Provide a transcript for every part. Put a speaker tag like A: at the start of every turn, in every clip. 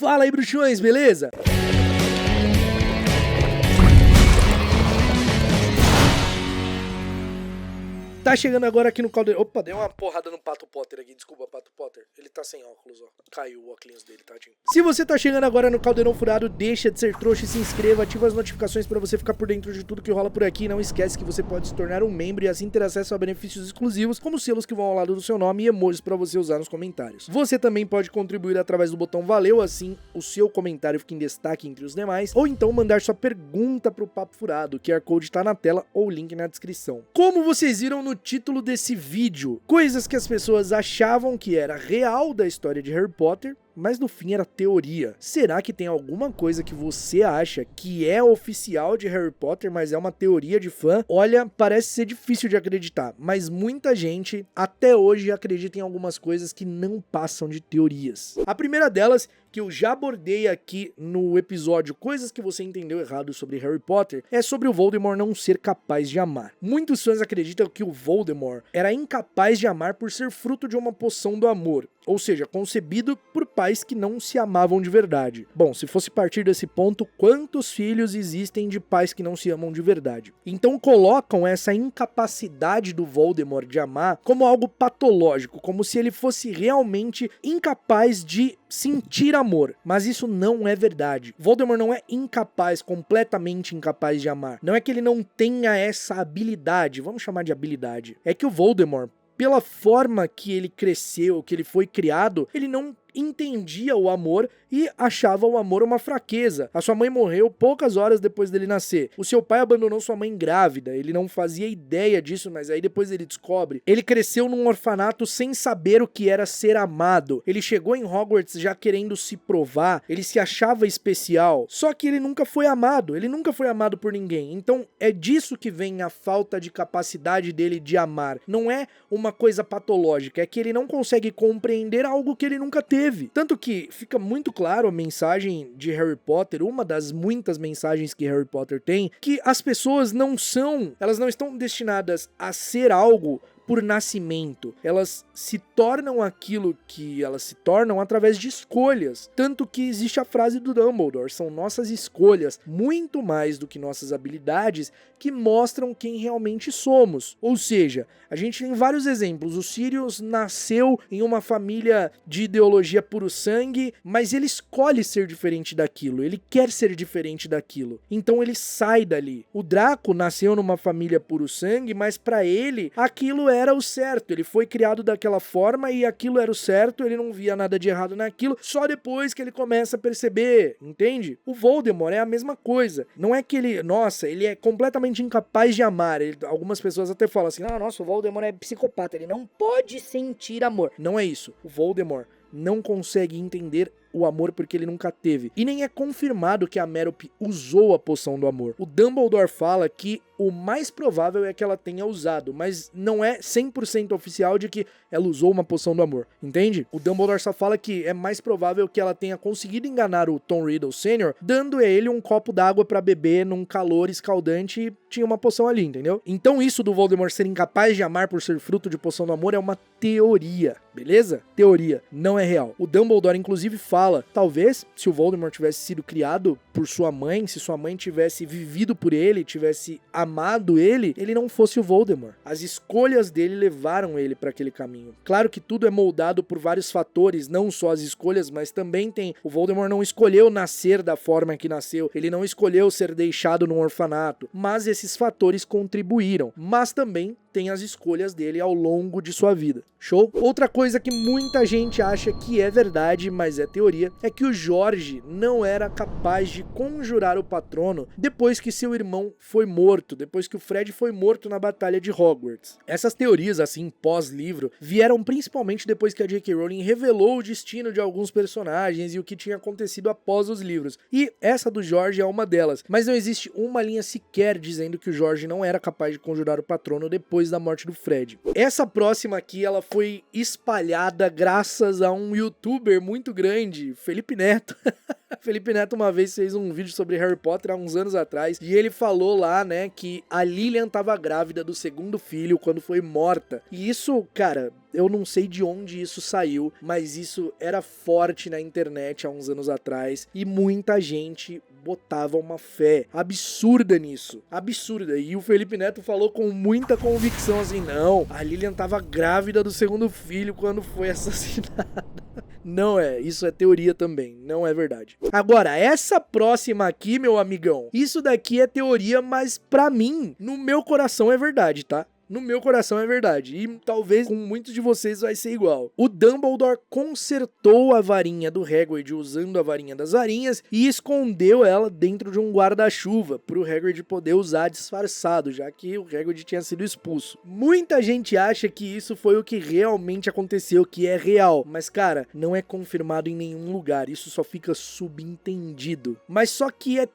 A: Fala aí, bruxões, beleza? Tá chegando agora aqui no Caldeirão. Opa, deu uma porrada no Pato Potter aqui. Desculpa, Pato Potter. Ele tá sem óculos, ó. Caiu o óculos dele, tadinho. Se você tá chegando agora no Caldeirão Furado, deixa de ser trouxa e se inscreva. Ativa as notificações pra você ficar por dentro de tudo que rola por aqui. Não esquece que você pode se tornar um membro e assim ter acesso a benefícios exclusivos, como selos que vão ao lado do seu nome e emojis pra você usar nos comentários. Você também pode contribuir através do botão Valeu, assim o seu comentário fica em destaque entre os demais. Ou então mandar sua pergunta pro Papo Furado. O QR Code tá na tela ou link na descrição. Como vocês viram no título desse vídeo, coisas que as pessoas achavam que era real da história de Harry Potter, mas no fim era teoria. Será que tem alguma coisa que você acha que é oficial de Harry Potter, mas é uma teoria de fã? Olha, parece ser difícil de acreditar, mas muita gente até hoje acredita em algumas coisas que não passam de teorias. A primeira delas, que eu já abordei aqui no episódio Coisas que você entendeu errado sobre Harry Potter, é sobre o Voldemort não ser capaz de amar. Muitos fãs acreditam que o Voldemort era incapaz de amar por ser fruto de uma poção do amor, ou seja, concebido por pais que não se amavam de verdade. Bom, se fosse partir desse ponto, quantos filhos existem de pais que não se amam de verdade? Então colocam essa incapacidade do Voldemort de amar como algo patológico, como se ele fosse realmente incapaz de sentir amor. Mas isso não é verdade. Voldemort não é incapaz, completamente incapaz de amar. Não é que ele não tenha essa habilidade, vamos chamar de habilidade. É que o Voldemort, pela forma que ele cresceu, que ele foi criado, ele não entendia o amor e achava o amor uma fraqueza. A sua mãe morreu poucas horas depois dele nascer. O seu pai abandonou sua mãe grávida. Ele não fazia ideia disso, mas aí depois ele descobre. Ele cresceu num orfanato sem saber o que era ser amado. Ele chegou em Hogwarts já querendo se provar. Ele se achava especial. Só que ele nunca foi amado. Ele nunca foi amado por ninguém. Então é disso que vem a falta de capacidade dele de amar. Não é uma coisa patológica. É que ele não consegue compreender algo que ele nunca teve. Tanto que fica muito claro a mensagem de Harry Potter, uma das muitas mensagens que Harry Potter tem, que as pessoas elas não estão destinadas a ser algo por nascimento. Elas se tornam aquilo que elas se tornam através de escolhas. Tanto que existe a frase do Dumbledore, são nossas escolhas, muito mais do que nossas habilidades, que mostram quem realmente somos. Ou seja, a gente tem vários exemplos. O Sirius nasceu em uma família de ideologia puro sangue, mas ele escolhe ser diferente daquilo, ele quer ser diferente daquilo. Então ele sai dali. O Draco nasceu numa família puro sangue, mas para ele aquilo era o certo, ele foi criado daquela forma e aquilo era o certo, ele não via nada de errado naquilo, só depois que ele começa a perceber, entende? O Voldemort é a mesma coisa, não é que ele, nossa, ele é completamente incapaz de amar, algumas pessoas até falam assim, nossa, o Voldemort é psicopata, ele não pode sentir amor. Não é isso, o Voldemort não consegue entender o amor porque ele nunca teve. E nem é confirmado que a Merope usou a poção do amor. O Dumbledore fala que o mais provável é que ela tenha usado, mas não é 100% oficial de que ela usou uma poção do amor, entende? O Dumbledore só fala que é mais provável que ela tenha conseguido enganar o Tom Riddle Sr., dando a ele um copo d'água pra beber num calor escaldante e tinha uma poção ali, entendeu? Então isso do Voldemort ser incapaz de amar por ser fruto de poção do amor é uma teoria, beleza? Teoria, não é real. O Dumbledore inclusive fala, talvez se o Voldemort tivesse sido criado por sua mãe, se sua mãe tivesse vivido por ele, tivesse amado ele, ele não fosse o Voldemort. As escolhas dele levaram ele para aquele caminho. Claro que tudo é moldado por vários fatores, não só as escolhas, mas também tem, o Voldemort não escolheu nascer da forma que nasceu, ele não escolheu ser deixado num orfanato, mas esses fatores contribuíram, mas também tem as escolhas dele ao longo de sua vida. Show? Outra coisa que muita gente acha que é verdade, mas é teoria, é que o Jorge não era capaz de conjurar o patrono depois que seu irmão foi morto, depois que o Fred foi morto na Batalha de Hogwarts. Essas teorias, assim, pós-livro, vieram principalmente depois que a J.K. Rowling revelou o destino de alguns personagens e o que tinha acontecido após os livros. E essa do Jorge é uma delas, mas não existe uma linha sequer dizendo que o Jorge não era capaz de conjurar o patrono depois da morte do Fred. Essa próxima aqui, ela foi espalhada graças a um youtuber muito grande, Felipe Neto. Felipe Neto uma vez fez um vídeo sobre Harry Potter há uns anos atrás, e ele falou lá, né, que a Lilian tava grávida do segundo filho quando foi morta. E isso, cara, eu não sei de onde isso saiu, mas isso era forte na internet há uns anos atrás, e muita gente botava uma fé absurda nisso, absurda. E o Felipe Neto falou com muita convicção assim, não, a Lilian tava grávida do segundo filho quando foi assassinada. Não é, isso é teoria também, não é verdade. Agora, essa próxima aqui, meu amigão, isso daqui é teoria, mas pra mim, no meu coração é verdade, tá? No meu coração é verdade, e talvez com muitos de vocês vai ser igual. O Dumbledore consertou a varinha do Hagrid usando a varinha das varinhas e escondeu ela dentro de um guarda-chuva pro Hagrid poder usar disfarçado, já que o Hagrid tinha sido expulso. Muita gente acha que isso foi o que realmente aconteceu, que é real, mas cara, não é confirmado em nenhum lugar, isso só fica subentendido. Mas só que é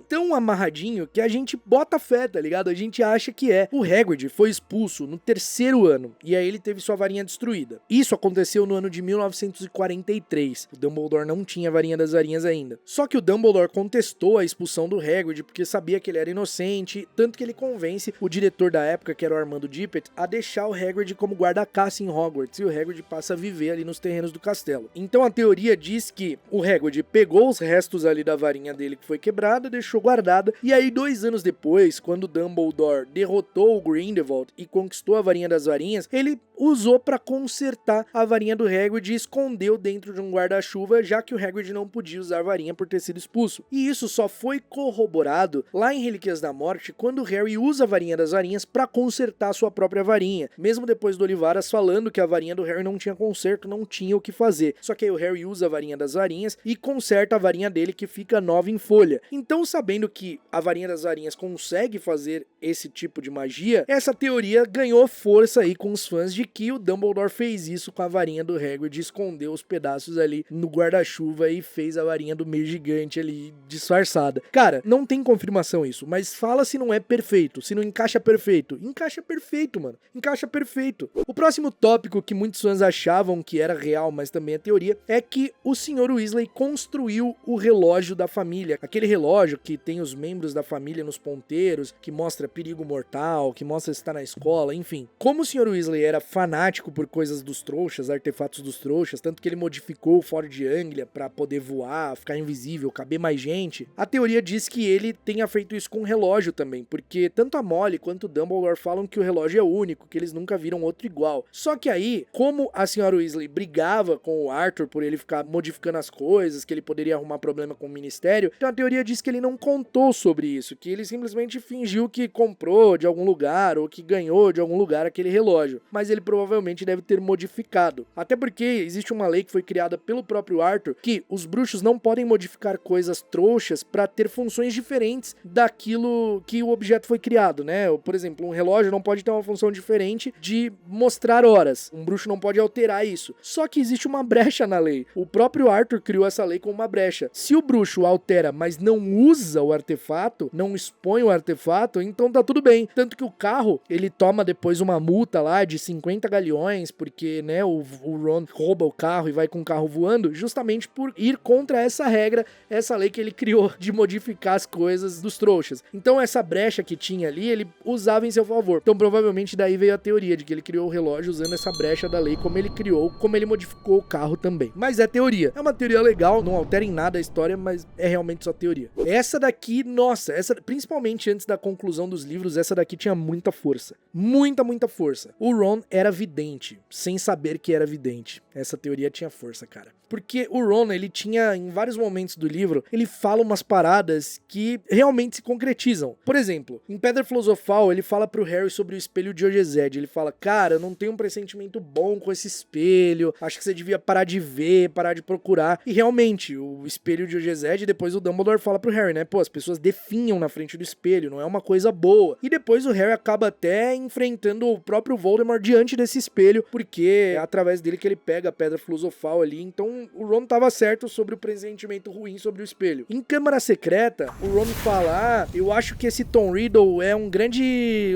A: tão amarradinho que a gente bota fé, tá ligado? A gente acha que é. O Hagrid foi expulso no 3º ano, e aí ele teve sua varinha destruída. Isso aconteceu no ano de 1943. O Dumbledore não tinha a varinha das varinhas ainda. Só que o Dumbledore contestou a expulsão do Hagrid, porque sabia que ele era inocente, tanto que ele convence o diretor da época, que era o Armando Dippet, a deixar o Hagrid como guarda-caça em Hogwarts, e o Hagrid passa a viver ali nos terrenos do castelo. Então a teoria diz que o Hagrid pegou os restos ali da varinha dele que foi quebrada, deixou guardada, e aí 2 anos depois, quando Dumbledore derrotou o Grindelwald e conquistou a varinha das varinhas, ele usou para consertar a varinha do Hagrid e escondeu dentro de um guarda-chuva, já que o Hagrid não podia usar a varinha por ter sido expulso. E isso só foi corroborado lá em Relíquias da Morte, quando Harry usa a varinha das varinhas para consertar a sua própria varinha, mesmo depois do Olivaras falando que a varinha do Harry não tinha conserto, não tinha o que fazer. Só que aí o Harry usa a varinha das varinhas e conserta a varinha dele, que fica nova em folha. Então, sabendo que a varinha das varinhas consegue fazer esse tipo de magia, essa teoria ganhou força aí com os fãs de que o Dumbledore fez isso com a varinha do Hagrid, escondeu os pedaços ali no guarda-chuva e fez a varinha do meio gigante ali disfarçada. Cara, não tem confirmação isso, mas fala se não é perfeito, se não encaixa perfeito. Encaixa perfeito, mano. Encaixa perfeito. O próximo tópico que muitos fãs achavam que era real, mas também é teoria, é que o Sr. Weasley construiu o relógio da família. Aquele relógio que tem os membros da família nos ponteiros, que mostra perigo mortal, que mostra se está na escola, enfim. Como o Sr. Weasley era fanático por coisas dos trouxas, artefatos dos trouxas, tanto que ele modificou o Ford de Anglia para poder voar, ficar invisível, caber mais gente, a teoria diz que ele tenha feito isso com um relógio também, porque tanto a Molly quanto o Dumbledore falam que o relógio é único, que eles nunca viram outro igual. Só que aí, como a Sra. Weasley brigava com o Arthur por ele ficar modificando as coisas, que ele poderia arrumar problema com o Ministério, então a teoria diz que ele não contou sobre isso, que ele simplesmente fingiu que comprou de algum lugar ou que ganhou de algum lugar aquele relógio, mas ele provavelmente deve ter modificado. Até porque existe uma lei que foi criada pelo próprio Arthur, que os bruxos não podem modificar coisas trouxas para ter funções diferentes daquilo que o objeto foi criado, né? Por exemplo, um relógio não pode ter uma função diferente de mostrar horas. Um bruxo não pode alterar isso. Só que existe uma brecha na lei. O próprio Arthur criou essa lei com uma brecha. Se o bruxo altera, mas não usa o artefato, não expõe o artefato, então tá tudo bem. Tanto que o carro, ele toma depois uma multa lá de 50 galeões, porque, né, o Ron rouba o carro e vai com o carro voando, justamente por ir contra essa regra, essa lei que ele criou de modificar as coisas dos trouxas. Então essa brecha que tinha ali, ele usava em seu favor. Então provavelmente daí veio a teoria de que ele criou o relógio usando essa brecha da lei, como ele criou, como ele modificou o carro também. Mas é teoria. É uma teoria legal, não altera em nada a história, mas é realmente só teoria. Essa daqui, nossa, essa, principalmente antes da conclusão dos livros, essa daqui tinha muita força. Muita força. O Ron era vidente, sem saber que era vidente. Essa teoria tinha força, cara. Porque o Ron, ele tinha, em vários momentos do livro, ele fala umas paradas que realmente se concretizam. Por exemplo, em Pedra Filosofal, ele fala pro Harry sobre o espelho de Ogezed. Ele fala, cara, eu não tenho um pressentimento bom com esse espelho, acho que você devia parar de ver, parar de procurar. E realmente, o espelho de Ogezed, depois o Dumbledore fala próprio Harry, né? Pô, as pessoas definham na frente do espelho, não é uma coisa boa. E depois o Harry acaba até enfrentando o próprio Voldemort diante desse espelho, porque é através dele que ele pega a pedra filosofal ali. Então o Ron tava certo sobre o pressentimento ruim sobre o espelho. Em Câmara Secreta, o Ron fala: eu acho que esse Tom Riddle é um grande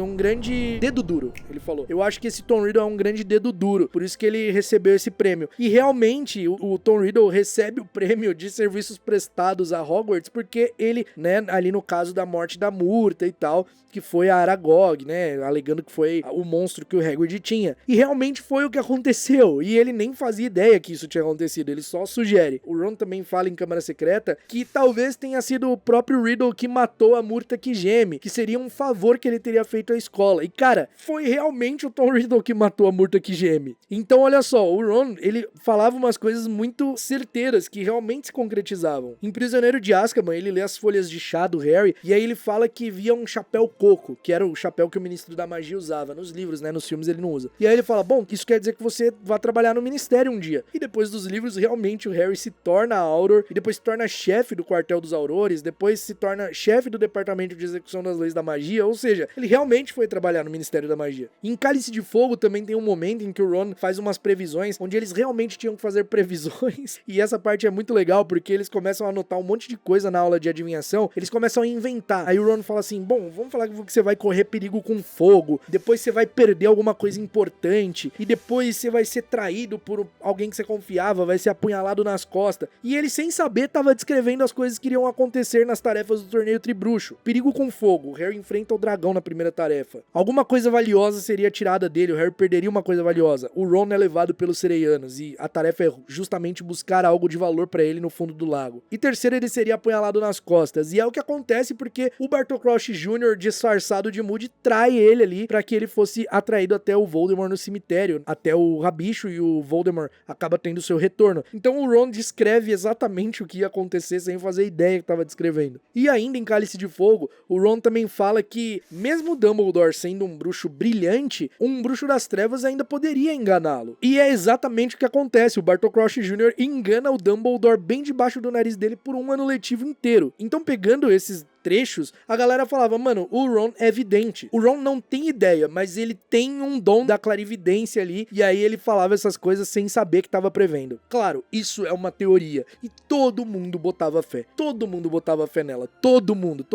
A: dedo duro. Ele falou: eu acho que esse Tom Riddle é um grande dedo duro, por isso que ele recebeu esse prêmio. E realmente o Tom Riddle recebe o prêmio de serviços prestados a Hogwarts porque ele, né, ali no caso da morte da Murta e tal, que foi a Aragog, né, alegando que foi o monstro que o Hagrid tinha. E realmente foi o que aconteceu, e ele nem fazia ideia que isso tinha acontecido, ele só sugere. O Ron também fala em Câmara Secreta que talvez tenha sido o próprio Riddle que matou a Murta que geme, que seria um favor que ele teria feito à escola. E cara, foi realmente o Tom Riddle que matou a Murta que geme. Então olha só, o Ron, ele falava umas coisas muito certeiras que realmente se concretizavam. Em Prisioneiro de Azkaban, ele lê as folhas de chá do Harry, e aí ele fala que via um chapéu coco, que era o chapéu que o Ministro da Magia usava. Nos livros, né, nos filmes ele não usa. E aí ele fala: bom, isso quer dizer que você vai trabalhar no Ministério um dia. E depois dos livros, realmente o Harry se torna Auror, e depois se torna chefe do quartel dos Aurores, depois se torna chefe do Departamento de Execução das Leis da Magia, ou seja, ele realmente foi trabalhar no Ministério da Magia. Em Cálice de Fogo também tem um momento em que o Ron faz umas previsões, onde eles realmente tinham que fazer previsões, e essa parte é muito legal, porque eles começam a anotar um monte de coisa na aula de adivinhação, eles começam a inventar. Aí o Ron fala assim: bom, vamos falar que você vai correr perigo com fogo, depois você vai perder alguma coisa importante, e depois você vai ser traído por alguém que você confiava, vai ser apunhalado nas costas. E ele, sem saber, tava descrevendo as coisas que iriam acontecer nas tarefas do torneio Tribruxo. Perigo com fogo, o Harry enfrenta o dragão na primeira tarefa. Alguma coisa valiosa seria tirada dele, o Harry perderia uma coisa valiosa. O Ron é levado pelos Sereianos, e a tarefa é justamente buscar algo de valor pra ele no fundo do lago. E terceiro, ele seria apunhalado nas costas, e é o que acontece porque o Bartol Crouch Jr., disfarçado de Moody, trai ele ali pra que ele fosse atraído até o Voldemort no cemitério, até o Rabicho, e o Voldemort acaba tendo seu retorno. Então o Ron descreve exatamente o que ia acontecer sem fazer ideia que estava descrevendo. E ainda em Cálice de Fogo, o Ron também fala que, mesmo Dumbledore sendo um bruxo brilhante, um bruxo das trevas ainda poderia enganá-lo. E é exatamente o que acontece. O Bartol Crouch Jr. engana o Dumbledore bem debaixo do nariz dele por um ano letivo inteiro. Então, pegando esses trechos, a galera falava: mano, o Ron é vidente. O Ron não tem ideia, mas ele tem um dom da clarividência ali, e aí ele falava essas coisas sem saber que tava prevendo. Claro, isso é uma teoria, e todo mundo botava fé. Todo mundo botava fé nela. Todo mundo.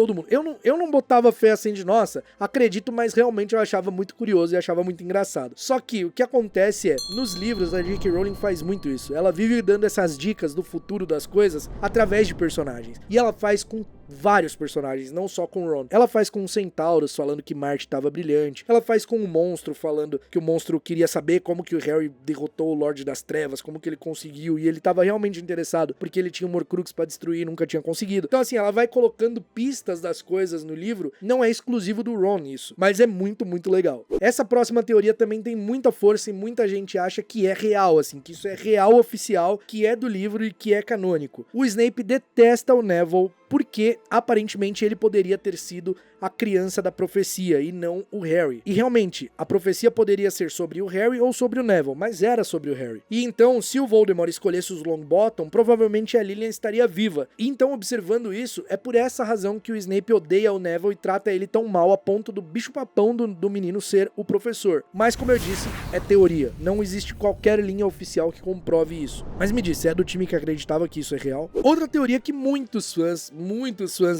A: Eu não botava fé assim de, nossa, acredito, mas realmente eu achava muito curioso e achava muito engraçado. Só que o que acontece é, nos livros, a J.K. Rowling faz muito isso. Ela vive dando essas dicas do futuro das coisas através de personagens. E ela faz com vários personagens, não só com o Ron. Ela faz com o Centauros, falando que Marte estava brilhante. Ela faz com o Monstro, falando que o Monstro queria saber como que o Harry derrotou o Lorde das Trevas, como que ele conseguiu, e ele estava realmente interessado, porque ele tinha um Horcrux para destruir e nunca tinha conseguido. Então assim, ela vai colocando pistas das coisas no livro. Não é exclusivo do Ron isso, mas é muito, muito legal. Essa próxima teoria também tem muita força e muita gente acha que é real, assim, que isso é real oficial, que é do livro e que é canônico. O Snape detesta o Neville porque aparentemente ele poderia ter sido a criança da profecia e não o Harry. E realmente, a profecia poderia ser sobre o Harry ou sobre o Neville, mas era sobre o Harry. E então, se o Voldemort escolhesse os Longbottom, provavelmente a Lilian estaria viva. E então, observando isso, é por essa razão que o Snape odeia o Neville e trata ele tão mal a ponto do bicho-papão do menino ser o professor. Mas, como eu disse, é teoria. Não existe qualquer linha oficial que comprove isso. Mas me disse, é do time que acreditava que isso é real? Outra teoria que muitos fãs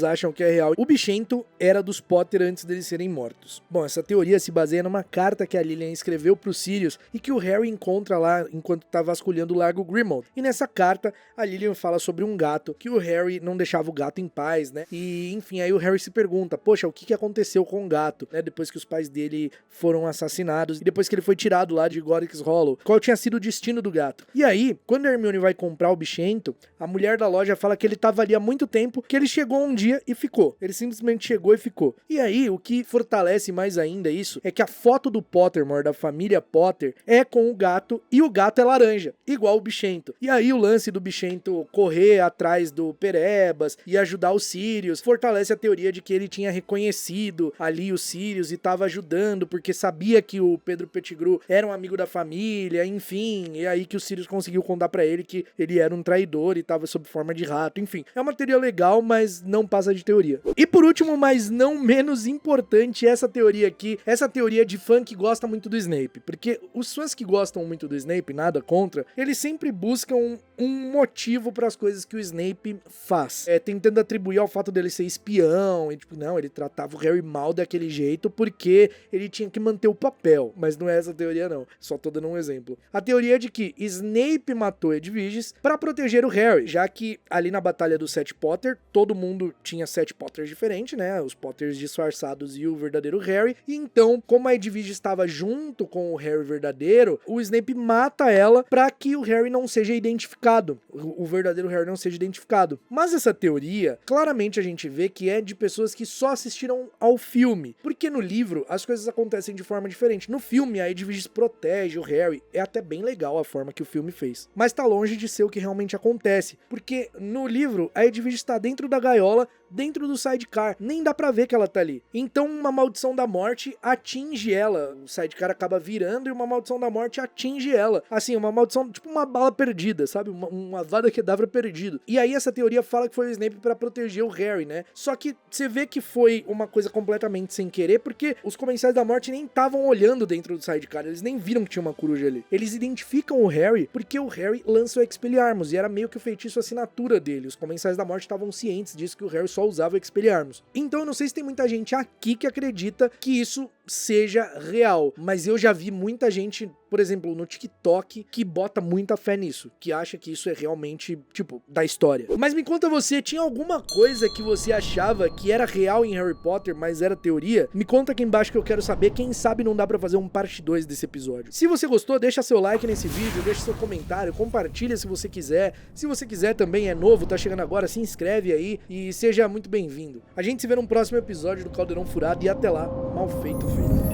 A: acham que é real. O Bichento era dos Potter antes deles serem mortos. Bom, essa teoria se baseia numa carta que a Lilian escreveu pro Sirius e que o Harry encontra lá enquanto tá vasculhando o Lago Grimmauld. E nessa carta, a Lilian fala sobre um gato, que o Harry não deixava o gato em paz, né? E, enfim, aí o Harry se pergunta, poxa, o que aconteceu com o gato, né? Depois que os pais dele foram assassinados e depois que ele foi tirado lá de Godric's Hollow. Qual tinha sido o destino do gato? E aí, quando a Hermione vai comprar o Bichento, a mulher da loja fala que ele tava ali há muito tempo, que ele chegou um dia e ficou. Ele simplesmente chegou e ficou. E aí, o que fortalece mais ainda isso é que a foto do Pottermore, da família Potter, é com o gato, e o gato é laranja, igual o Bichento. E aí o lance do Bichento correr atrás do Perebas e ajudar o Sirius fortalece a teoria de que ele tinha reconhecido ali o Sirius e estava ajudando porque sabia que o Pedro Pettigrew era um amigo da família, enfim, e aí que o Sirius conseguiu contar pra ele que ele era um traidor e estava sob forma de rato, enfim. É uma teoria legal, mas não passa de teoria. E por último, mas não menos importante, essa teoria aqui, essa teoria de fã que gosta muito do Snape, porque os fãs que gostam muito do Snape, nada contra, eles sempre buscam um motivo para as coisas que o Snape faz, tentando atribuir ao fato dele ser espião, e tipo, não, ele tratava o Harry mal daquele jeito porque ele tinha que manter o papel, mas não é essa teoria não, só tô dando um exemplo. A teoria é de que Snape matou Edwiges para proteger o Harry, já que ali na batalha do Sete Potter, todo mundo tinha 7 Potters diferentes, né, os Potters disfarçados e o verdadeiro Harry, e então, como a Edwige estava junto com o Harry verdadeiro, o Snape mata ela para que o Harry não seja identificado, o verdadeiro Harry não seja identificado. Mas essa teoria, claramente a gente vê que é de pessoas que só assistiram ao filme, porque no livro as coisas acontecem de forma diferente. No filme a Edwige protege o Harry, é até bem legal a forma que o filme fez, mas tá longe de ser o que realmente acontece, porque no livro a Edwige está dentro da gaiola, dentro do sidecar, nem dá pra ver que ela tá ali. Então uma maldição da morte atinge ela, o sidecar acaba virando e uma maldição da morte atinge ela. Assim, uma maldição, tipo uma bala perdida, sabe? Uma vada kedavra perdido. E aí essa teoria fala que foi o Snape pra proteger o Harry, né? Só que você vê que foi uma coisa completamente sem querer, porque os Comensais da Morte nem estavam olhando dentro do sidecar, eles nem viram que tinha uma coruja ali. Eles identificam o Harry porque o Harry lança o Expelliarmus, e era meio que o feitiço assinatura dele. Os Comensais da Morte estavam cientes disso, que o Harry só usava o Expelliarmus. Então eu não sei se tem muita gente aqui que acredita que isso seja real, mas eu já vi muita gente, por exemplo, no TikTok, que bota muita fé nisso, que acha que isso é realmente, tipo, da história. Mas me conta você, tinha alguma coisa que você achava que era real em Harry Potter, mas era teoria? Me conta aqui embaixo que eu quero saber, quem sabe não dá pra fazer um parte 2 desse episódio. Se você gostou, deixa seu like nesse vídeo, deixa seu comentário, compartilha se você quiser. Se você quiser também, é novo, tá chegando agora, se inscreve aí e seja muito bem-vindo. A gente se vê no próximo episódio do Caldeirão Furado e até lá, mal feito, feito.